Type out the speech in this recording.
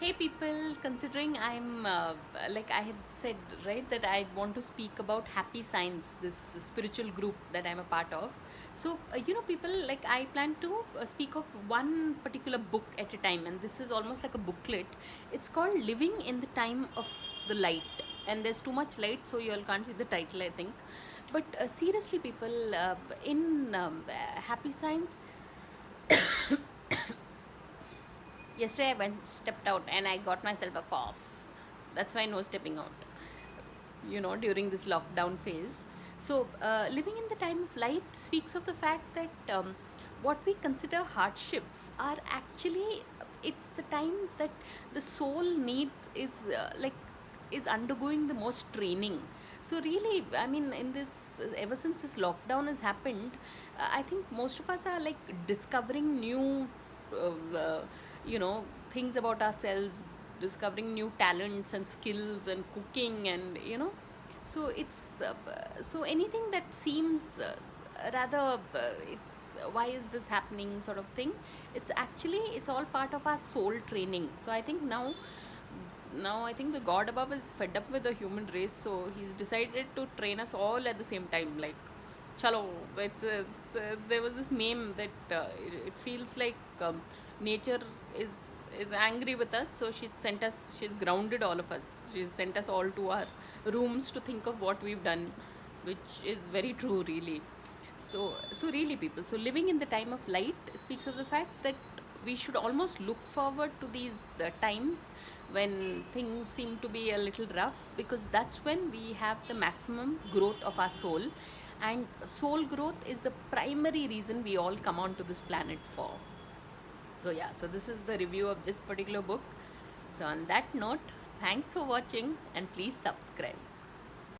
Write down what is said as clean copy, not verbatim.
Hey people, considering I'm like I had said, right, that I want to speak about Happy Science, this spiritual group that I'm a part of. So, people, like I plan to speak of one particular book at a time, and this is almost like a booklet. It's called Living in the Time of the Light, and there's too much light, so you all can't see the title, I think. But seriously, people, in Happy Science, yesterday I went stepped out and I got myself a cough. That's why no stepping out. During this lockdown phase. So, living in the time of light speaks of the fact that what we consider hardships are actually it's the time that the soul needs is undergoing the most training. So really, I mean, in this ever since this lockdown has happened, I think most of us are like discovering new uh, you know things about ourselves, discovering new talents and skills and cooking, and so it's so anything that seems rather it's why is this happening sort of thing, it's all part of our soul training. So I think now I think the god above is fed up with the human race, so he's decided to train us all at the same time, like chalo. There was this meme that it feels like nature is is angry with us, so she's grounded all of us. She's sent us all to our rooms to think of what we've done, which is very true, really. So really, people, so living in the time of light speaks of the fact that we should almost look forward to these times when things seem to be a little rough, because that's when we have the maximum growth of our soul, and soul growth is the primary reason we all come onto this planet for. So yeah, so this is the review of this particular book. So on that note, thanks for watching and please subscribe.